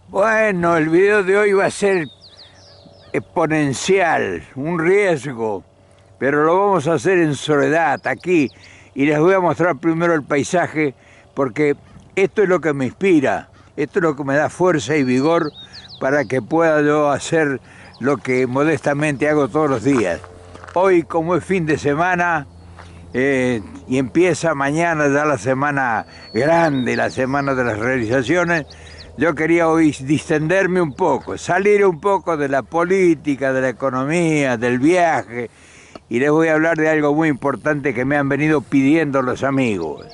Bueno, el video de hoy va a ser exponencial, un riesgo, pero lo vamos a hacer en soledad, aquí, y les voy a mostrar primero el paisaje, porque esto es lo que me inspira, esto es lo que me da fuerza y vigor para que pueda yo hacer lo que modestamente hago todos los días. Hoy, como es fin de semana, y empieza mañana ya la semana grande, la semana de las realizaciones, yo quería hoy distenderme un poco, salir un poco de la política, de la economía, del viaje, y les voy a hablar de algo muy importante que me han venido pidiendo los amigos.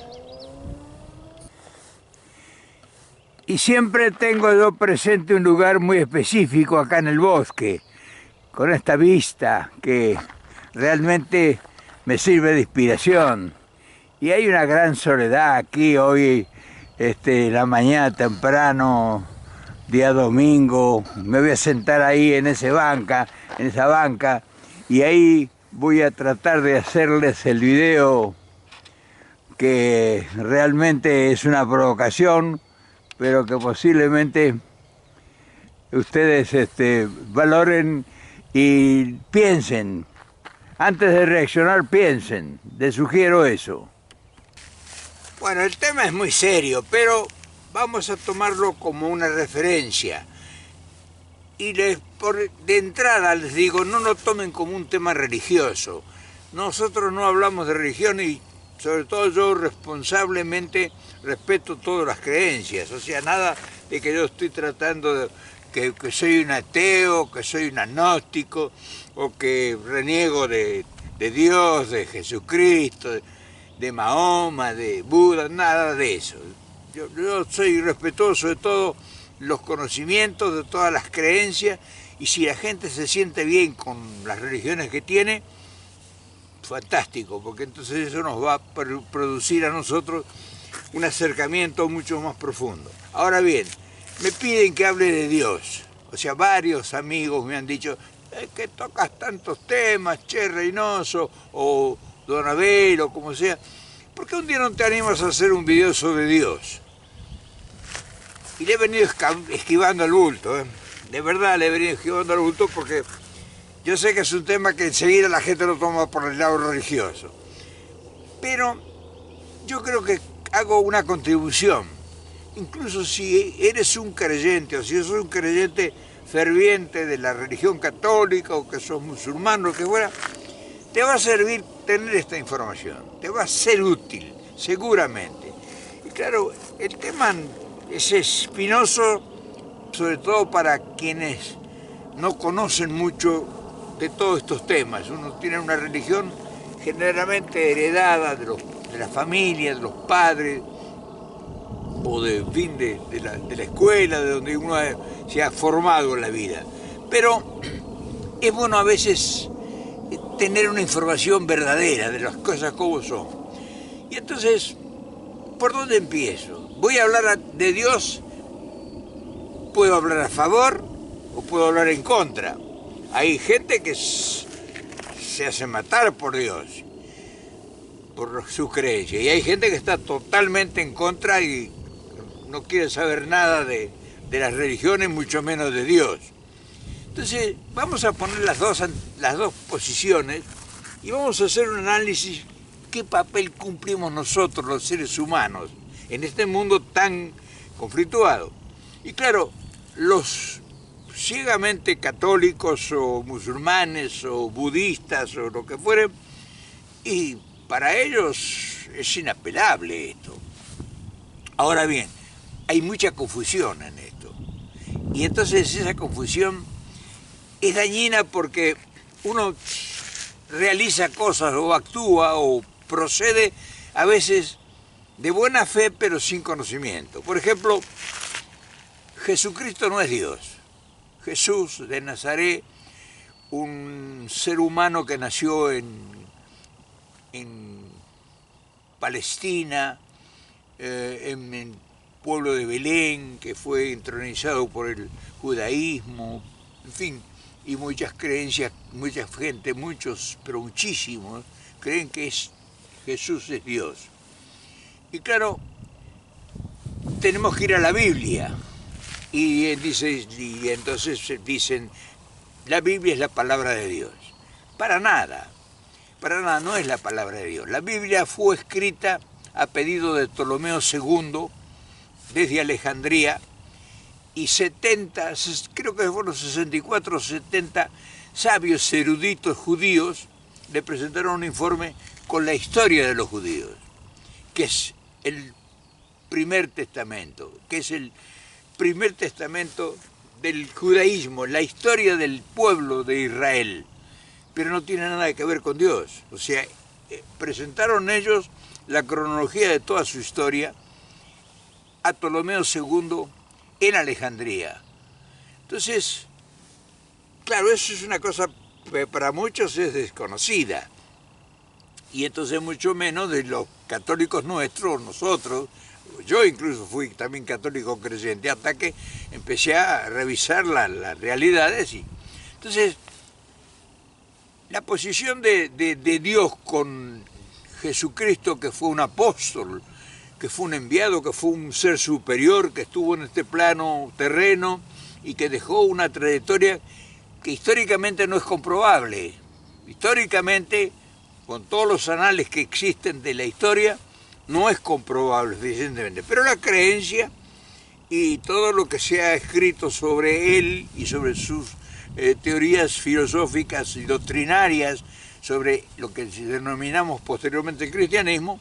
Y siempre tengo yo presente un lugar muy específico acá en el bosque, con esta vista que realmente me sirve de inspiración. Y hay una gran soledad aquí hoy, la mañana temprano, día domingo. Me voy a sentar ahí en esa banca, y ahí voy a tratar de hacerles el video que realmente es una provocación, pero que posiblemente ustedes valoren y piensen. Antes de reaccionar, piensen. Les sugiero eso. Bueno, el tema es muy serio, pero vamos a tomarlo como una referencia. Y de entrada les digo, no lo tomen como un tema religioso. Nosotros no hablamos de religión y sobre todo yo responsablemente respeto todas las creencias. O sea, nada de que yo estoy tratando de que soy un ateo, que soy un agnóstico, o que reniego de Dios, de Jesucristo, de Mahoma, de Buda, nada de eso. Yo soy respetuoso de todos los conocimientos, de todas las creencias, y si la gente se siente bien con las religiones que tiene, fantástico, porque entonces eso nos va a producir a nosotros un acercamiento mucho más profundo. Ahora bien, me piden que hable de Dios. O sea, varios amigos me han dicho, que tocas tantos temas, Che Reynoso, o Don Abel, o como sea. ¿Por qué un día no te animas a hacer un video sobre Dios? Y le he venido esquivando el bulto, ¿eh? De verdad le he venido esquivando el bulto porque yo sé que es un tema que enseguida la gente lo toma por el lado religioso. Pero yo creo que hago una contribución. Incluso si eres un creyente, o si sos un creyente ferviente de la religión católica, o que sos musulmán, o que fuera, te va a servir tener esta información, te va a ser útil, seguramente. Y claro, el tema es espinoso, sobre todo para quienes no conocen mucho de todos estos temas. Uno tiene una religión generalmente heredada de la familia, de los padres, o de la escuela, de donde uno se ha formado en la vida. Pero es bueno a veces tener una información verdadera de las cosas como son. Y entonces, ¿por dónde empiezo? Voy a hablar de Dios, puedo hablar a favor o puedo hablar en contra. Hay gente que se hace matar por Dios, por su creencia, y hay gente que está totalmente en contra y no quiere saber nada de las religiones, mucho menos de Dios. Entonces, vamos a poner las dos posiciones y vamos a hacer un análisis qué papel cumplimos nosotros, los seres humanos, en este mundo tan conflictuado. Y claro, los ciegamente católicos o musulmanes o budistas o lo que fuere, y para ellos es inapelable esto. Ahora bien, hay mucha confusión en esto. Y entonces esa confusión es dañina porque uno realiza cosas o actúa o procede a veces de buena fe pero sin conocimiento. Por ejemplo, Jesucristo no es Dios. Jesús de Nazaret, un ser humano que nació en Palestina, en el pueblo de Belén, que fue entronizado por el judaísmo, en fin, y muchas creencias, mucha gente, muchos, pero muchísimos, creen que Jesús es Dios. Y claro, tenemos que ir a la Biblia. y entonces dicen, la Biblia es la palabra de Dios. Para nada, no es la palabra de Dios. La Biblia fue escrita a pedido de Ptolomeo II desde Alejandría, y 70, creo que fueron 64 o 70 sabios eruditos judíos le presentaron un informe con la historia de los judíos, que es el primer testamento, del judaísmo, la historia del pueblo de Israel, pero no tiene nada que ver con Dios. O sea, presentaron ellos la cronología de toda su historia a Ptolomeo II en Alejandría. Entonces, claro, eso es una cosa que para muchos es desconocida, y entonces mucho menos de los católicos nuestros, nosotros. Yo incluso fui también católico creyente hasta que empecé a revisar las realidades. Entonces, la posición de Dios con Jesucristo, que fue un apóstol, que fue un enviado, que fue un ser superior, que estuvo en este plano terreno y que dejó una trayectoria que históricamente no es comprobable. Históricamente, con todos los anales que existen de la historia, no es comprobable suficientemente, pero la creencia y todo lo que se ha escrito sobre él y sobre sus teorías filosóficas y doctrinarias sobre lo que denominamos posteriormente el cristianismo,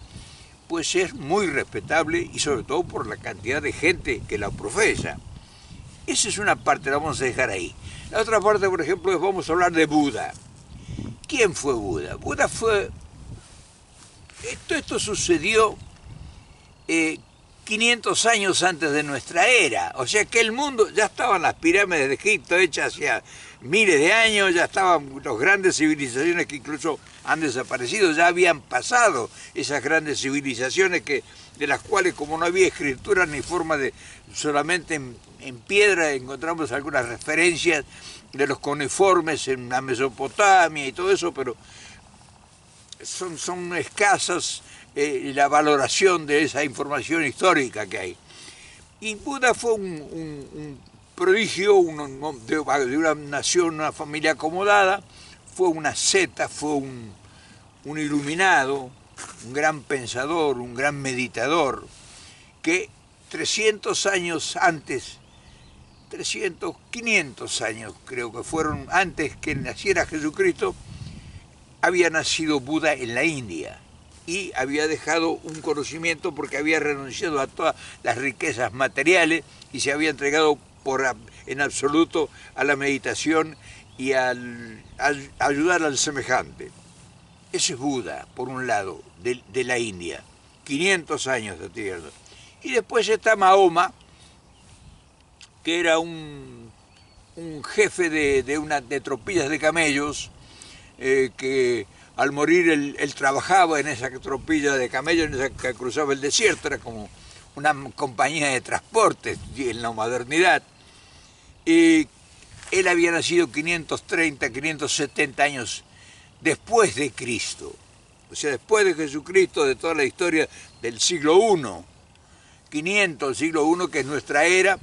pues es muy respetable, y sobre todo por la cantidad de gente que la profesa. Esa es una parte, la vamos a dejar ahí. La otra parte, por ejemplo, es vamos a hablar de Buda. ¿Quién fue Buda? Buda fue... Esto sucedió 500 años antes de nuestra era, o sea que el mundo, ya estaban las pirámides de Egipto hechas hacía miles de años, ya estaban las grandes civilizaciones que incluso han desaparecido, ya habían pasado esas grandes civilizaciones de las cuales, como no había escritura ni forma de, solamente en piedra encontramos algunas referencias de los cuneiformes en la Mesopotamia y todo eso, pero son escasas la valoración de esa información histórica que hay. Y Buda fue un prodigio de una nación, una familia acomodada, fue una asceta, fue un iluminado, un gran pensador, un gran meditador, que 300 años antes, 500 años creo que fueron antes que naciera Jesucristo, había nacido Buda en la India y había dejado un conocimiento porque había renunciado a todas las riquezas materiales y se había entregado en absoluto a la meditación y a ayudar al semejante. Ese es Buda, por un lado, de la India, 500 años de tierra. Y después está Mahoma, que era un jefe de tropillas de camellos, que al morir él trabajaba en esa tropilla de camellos, en esa que cruzaba el desierto, era como una compañía de transportes en la modernidad. Y él había nacido 530, 570 años después de Cristo, o sea, después de Jesucristo, de toda la historia del siglo I, 500, el siglo I, que es nuestra era.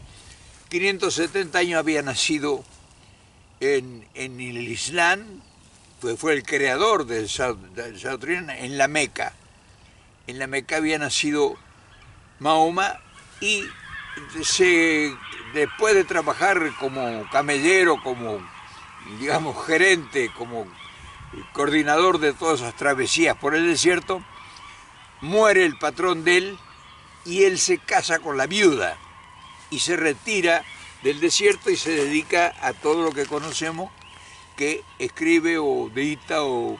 570 años había nacido en el Islam, fue el creador del doctrina en la Meca. En la Meca había nacido Mahoma y después de trabajar como camellero, como, digamos, gerente, como coordinador de todas esas travesías por el desierto, muere el patrón de él y él se casa con la viuda y se retira del desierto y se dedica a todo lo que conocemos, que escribe o dicta o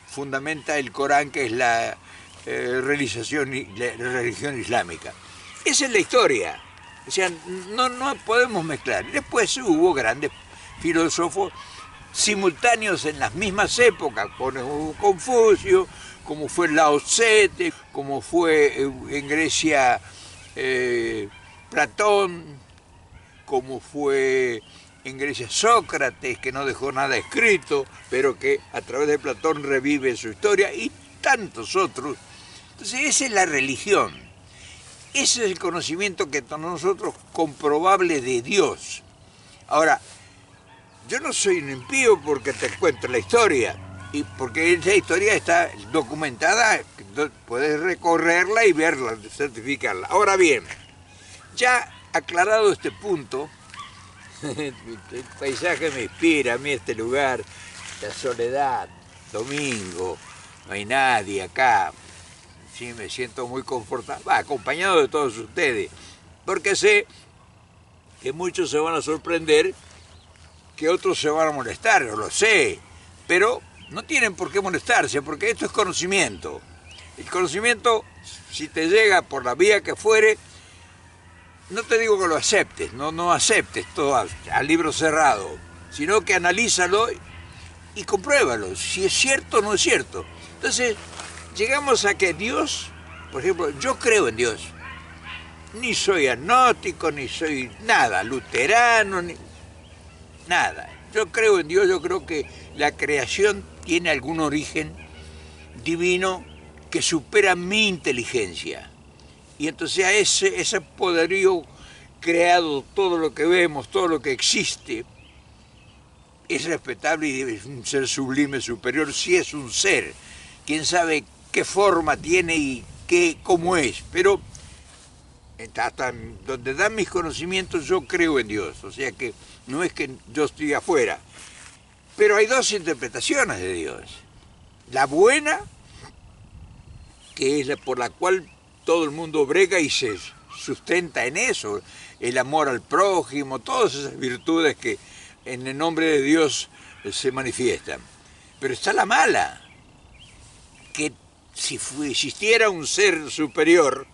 fundamenta el Corán, que es la religión islámica. Esa es la historia, o sea, no podemos mezclar. Después hubo grandes filósofos simultáneos en las mismas épocas, como Confucio, como fue Lao Tse, como fue en Grecia Platón, como fue en Grecia Sócrates, que no dejó nada escrito, pero que a través de Platón revive su historia, y tantos otros. Entonces esa es la religión. Ese es el conocimiento que tenemos nosotros comprobable de Dios. Ahora, yo no soy un impío porque te cuento la historia, y porque esa historia está documentada, puedes recorrerla y verla, certificarla. Ahora bien, ya aclarado este punto, el paisaje me inspira, a mí este lugar, la soledad, domingo, no hay nadie acá, sí, me siento muy confortable, acompañado de todos ustedes, porque sé que muchos se van a sorprender, que otros se van a molestar, yo lo sé, pero no tienen por qué molestarse, porque esto es conocimiento. El conocimiento, si te llega por la vía que fuere, no te digo que lo aceptes, no aceptes todo al libro cerrado, sino que analízalo y compruébalo, si es cierto o no es cierto. Entonces, llegamos a que Dios, por ejemplo, yo creo en Dios. Ni soy agnóstico, ni soy nada, luterano, ni nada. Yo creo en Dios, yo creo que la creación tiene algún origen divino que supera mi inteligencia. Y entonces a ese poderío creado, todo lo que vemos, todo lo que existe, es respetable y es un ser sublime, superior, si es un ser. Quién sabe qué forma tiene y cómo es, pero hasta donde dan mis conocimientos yo creo en Dios, o sea que no es que yo estoy afuera. Pero hay dos interpretaciones de Dios. La buena, que es la por la cual todo el mundo brega y se sustenta en eso, el amor al prójimo, todas esas virtudes que en el nombre de Dios se manifiestan. Pero está la mala, que si existiera un ser superior,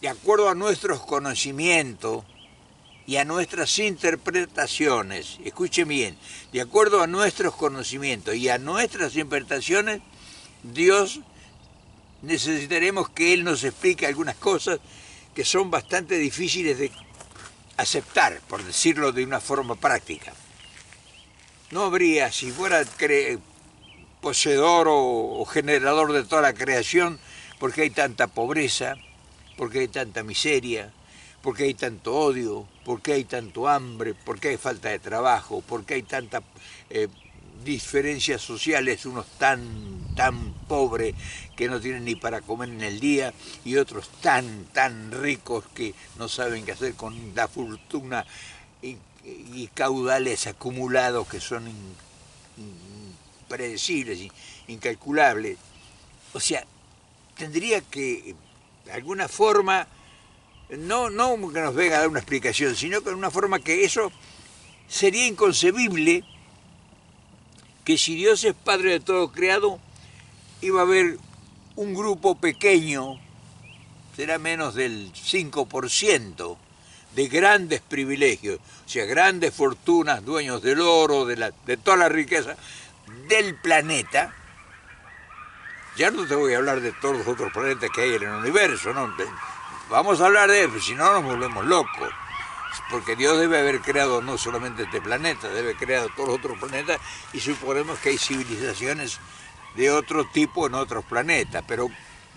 de acuerdo a nuestros conocimientos y a nuestras interpretaciones, escuchen bien, de acuerdo a nuestros conocimientos y a nuestras interpretaciones, Dios necesitaremos que Él nos explique algunas cosas que son bastante difíciles de aceptar, por decirlo de una forma práctica. No habría, si fuera poseedor o generador de toda la creación, ¿por qué hay tanta pobreza? ¿Por qué hay tanta miseria? ¿Por qué hay tanto odio? ¿Por qué hay tanto hambre? ¿Por qué hay falta de trabajo? ¿Por qué hay tantas diferencias sociales? Unos tan pobres que no tienen ni para comer en el día y otros tan ricos que no saben qué hacer con la fortuna y caudales acumulados que son impredecibles, incalculables. O sea, tendría que, de alguna forma, no que nos venga a dar una explicación, sino que de una forma que eso sería inconcebible, que si Dios es Padre de todo creado, iba a haber un grupo pequeño, será menos del 5%, de grandes privilegios, o sea, grandes fortunas, dueños del oro, de toda la riqueza del planeta. Ya no te voy a hablar de todos los otros planetas que hay en el universo, ¿no? Vamos a hablar de eso, si no nos volvemos locos. Porque Dios debe haber creado no solamente este planeta, debe haber creado todos los otros planetas y suponemos que hay civilizaciones de otro tipo en otros planetas, pero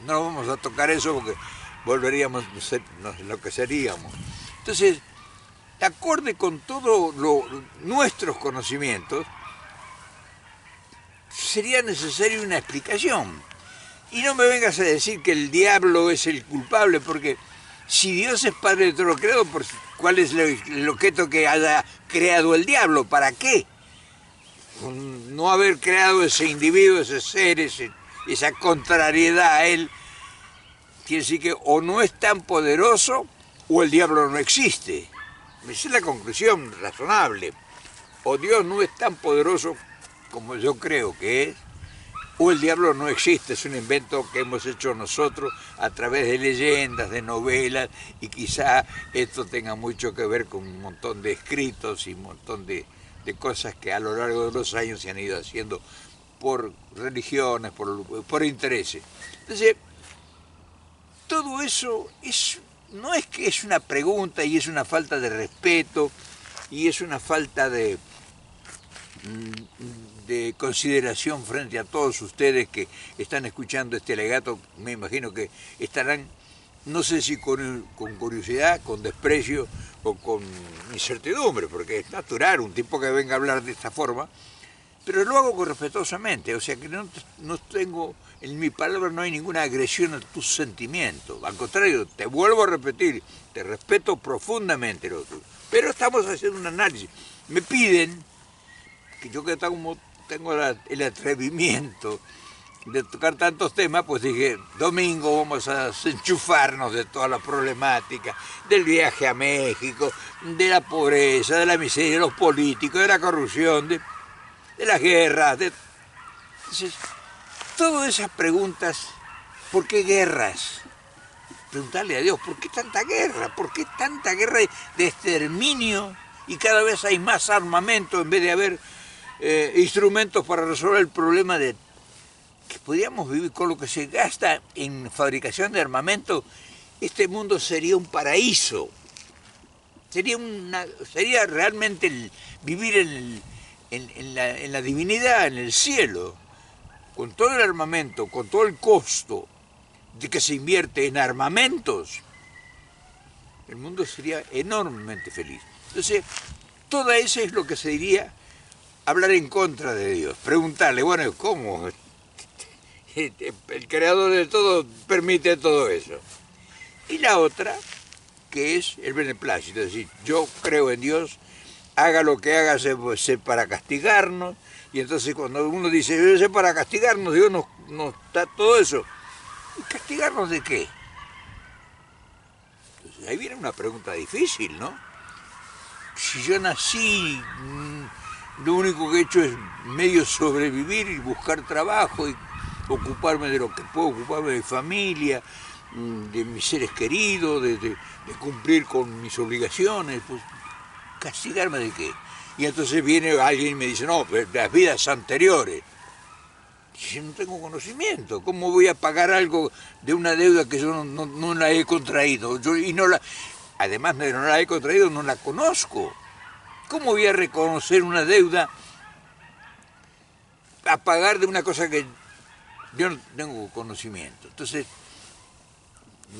no vamos a tocar eso porque volveríamos a ser lo que seríamos. Entonces, de acuerdo con todos nuestros conocimientos, sería necesaria una explicación. Y no me vengas a decir que el diablo es el culpable, porque si Dios es Padre de todo lo creado, ¿cuál es el objeto que haya creado el diablo? ¿Para qué? No haber creado ese individuo, ese ser, esa contrariedad a él, quiere decir que o no es tan poderoso o el diablo no existe. Esa es la conclusión razonable. O Dios no es tan poderoso como yo creo que es, o el diablo no existe, es un invento que hemos hecho nosotros a través de leyendas, de novelas, y quizá esto tenga mucho que ver con un montón de escritos y un montón de cosas que a lo largo de los años se han ido haciendo por religiones, por intereses. Entonces, todo eso no es que es una pregunta y es una falta de respeto y es una falta de consideración frente a todos ustedes que están escuchando este alegato. Me imagino que estarán no sé si con curiosidad, con desprecio o con incertidumbre, porque es natural un tipo que venga a hablar de esta forma, pero lo hago respetuosamente, o sea que no tengo, en mi palabra no hay ninguna agresión a tus sentimientos, al contrario, te vuelvo a repetir, te respeto profundamente lo tuyo, pero estamos haciendo un análisis. Me piden, que yo que tengo el atrevimiento de tocar tantos temas, pues dije, domingo vamos a enchufarnos de toda la problemática, del viaje a México, de la pobreza, de la miseria, de los políticos, de la corrupción, de las guerras. Entonces, todas esas preguntas, ¿por qué guerras? Preguntarle a Dios, ¿por qué tanta guerra? ¿Por qué tanta guerra de exterminio? Y cada vez hay más armamento en vez de haber instrumentos para resolver el problema de que podríamos vivir con lo que se gasta en fabricación de armamento. Este mundo sería un paraíso. Sería realmente vivir en la divinidad, en el cielo, con todo el armamento, con todo el costo de que se invierte en armamentos. El mundo sería enormemente feliz. Entonces, todo eso es lo que se diría hablar en contra de Dios. Preguntarle, bueno, ¿cómo? El creador de todo permite todo eso. Y la otra, que es el beneplácito, es decir, yo creo en Dios, haga lo que haga, sé para castigarnos, y entonces cuando uno dice, yo sé para castigarnos, Dios no está todo eso. ¿Y castigarnos de qué? Entonces, ahí viene una pregunta difícil, ¿no? Si yo nací, lo único que he hecho es medio sobrevivir y buscar trabajo y ocuparme de lo que puedo, ocuparme de mi familia, de mis seres queridos, de cumplir con mis obligaciones, pues ¿castigarme de qué? Y entonces viene alguien y me dice, no, las vidas anteriores. Yo no tengo conocimiento, ¿cómo voy a pagar algo de una deuda que yo no la he contraído? Además de no la he contraído, no la conozco. ¿Cómo voy a reconocer una deuda a pagar de una cosa que yo no tengo conocimiento? Entonces,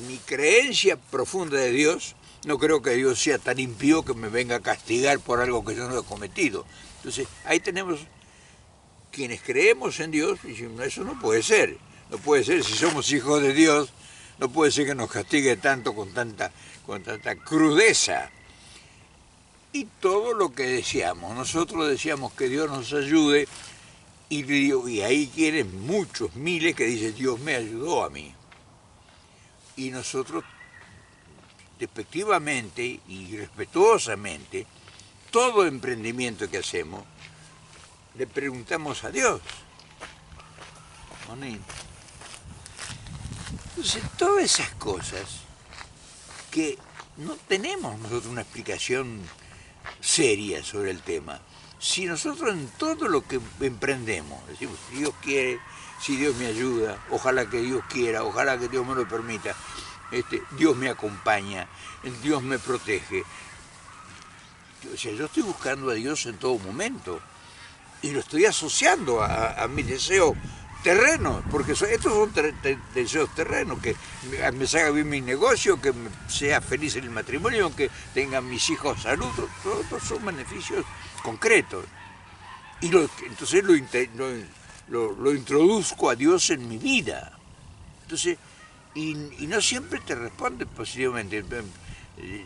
mi creencia profunda de Dios, no creo que Dios sea tan impío que me venga a castigar por algo que yo no he cometido. Entonces, ahí tenemos quienes creemos en Dios y decimos, eso no puede ser. No puede ser, si somos hijos de Dios, no puede ser que nos castigue tanto con tanta crudeza. Y todo lo que deseamos, nosotros deseamos que Dios nos ayude, y ahí quieren muchos, miles que dicen, Dios me ayudó a mí. Y nosotros, despectivamente y respetuosamente, todo emprendimiento que hacemos, le preguntamos a Dios. Entonces, todas esas cosas que no tenemos nosotros una explicación seria sobre el tema. Si nosotros en todo lo que emprendemos, decimos, si Dios quiere, si Dios me ayuda, ojalá que Dios quiera, ojalá que Dios me lo permita, Dios me acompaña, Dios me protege. O sea, yo estoy buscando a Dios en todo momento y lo estoy asociando a mi deseo terreno, porque estos son deseos terrenos, que me salga bien mi negocio, que sea feliz en el matrimonio, que tengan mis hijos salud, todos son beneficios concretos. Y entonces lo introduzco a Dios en mi vida. Entonces, y no siempre te responde positivamente.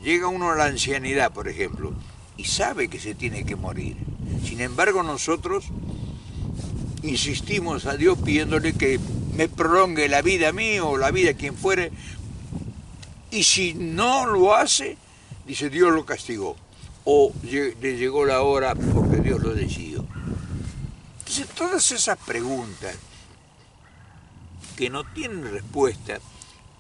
Llega uno a la ancianidad, por ejemplo, y sabe que se tiene que morir. Sin embargo, nosotros insistimos a Dios pidiéndole que me prolongue la vida a mí o la vida a quien fuere, y si no lo hace, dice, Dios lo castigó, o le llegó la hora porque Dios lo decidió. Entonces, todas esas preguntas que no tienen respuesta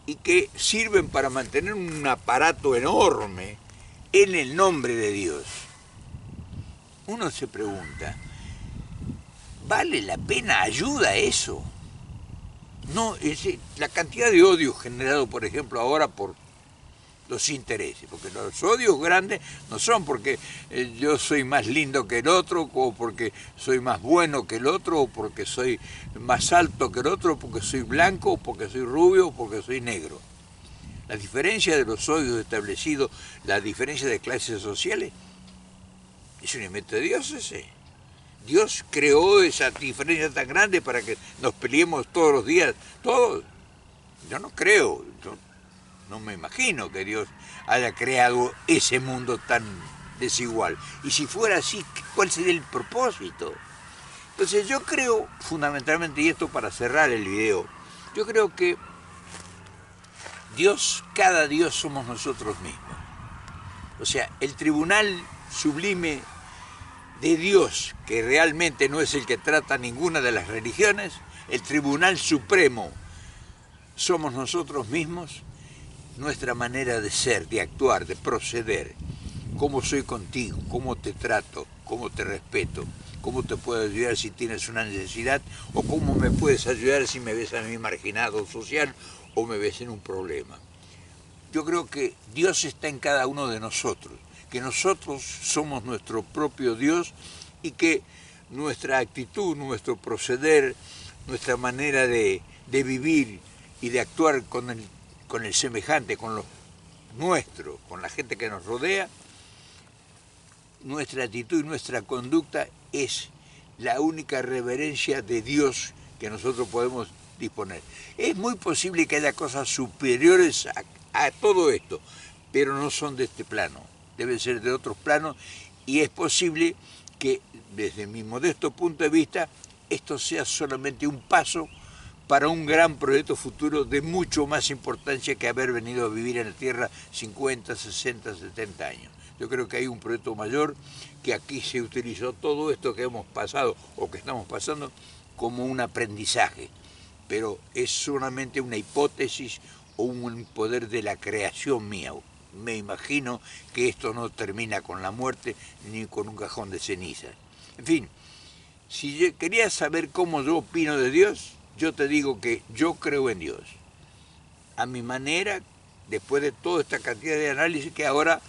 y que sirven para mantener un aparato enorme en el nombre de Dios, uno se pregunta, ¿vale la pena ayuda eso? No, la cantidad de odio generado, por ejemplo, ahora por los intereses, porque los odios grandes no son porque yo soy más lindo que el otro, o porque soy más bueno que el otro, o porque soy más alto que el otro, o porque soy blanco, o porque soy rubio, o porque soy negro. La diferencia de los odios establecidos, la diferencia de clases sociales, es un invento de Dios ese. Dios creó esa diferencia tan grande para que nos peleemos todos los días, todos. Yo no creo, yo no me imagino que Dios haya creado ese mundo tan desigual. Y si fuera así, ¿cuál sería el propósito? Entonces yo creo, fundamentalmente, y esto para cerrar el video, yo creo que Dios, cada Dios somos nosotros mismos. O sea, el tribunal sublime de Dios, que realmente no es el que trata ninguna de las religiones, el tribunal supremo somos nosotros mismos, nuestra manera de ser, de actuar, de proceder, cómo soy contigo, cómo te trato, cómo te respeto, cómo te puedo ayudar si tienes una necesidad, o cómo me puedes ayudar si me ves a mí marginado social o me ves en un problema. Yo creo que Dios está en cada uno de nosotros, que nosotros somos nuestro propio Dios y que nuestra actitud, nuestro proceder, nuestra manera de vivir y de actuar con el semejante, con lo nuestro, con la gente que nos rodea, nuestra actitud y nuestra conducta es la única reverencia de Dios que nosotros podemos disponer. Es muy posible que haya cosas superiores a todo esto, pero no son de este plano, deben ser de otros planos, y es posible que desde mi modesto punto de vista esto sea solamente un paso para un gran proyecto futuro de mucho más importancia que haber venido a vivir en la Tierra 50, 60, 70 años. Yo creo que hay un proyecto mayor, que aquí se utilizó todo esto que hemos pasado o que estamos pasando como un aprendizaje, pero es solamente una hipótesis o un poder de la creación mía. Me imagino que esto no termina con la muerte ni con un cajón de cenizas. En fin, si querías saber cómo yo opino de Dios, yo te digo que yo creo en Dios. A mi manera, después de toda esta cantidad de análisis que ahora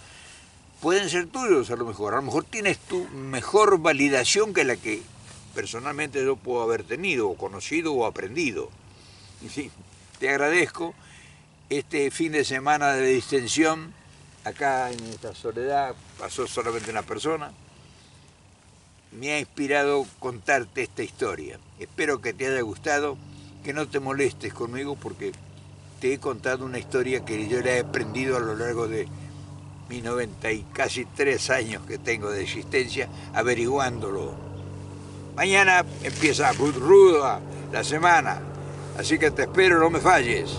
pueden ser tuyos a lo mejor tienes tu mejor validación que la que personalmente yo puedo haber tenido, o conocido, o aprendido. En fin, te agradezco. Este fin de semana de distensión, acá en esta soledad, pasó solamente una persona, me ha inspirado contarte esta historia. Espero que te haya gustado, que no te molestes conmigo porque te he contado una historia que yo la he aprendido a lo largo de mis 90 y casi 3 años que tengo de existencia, averiguándolo. Mañana empieza ruda la semana, así que te espero, no me falles.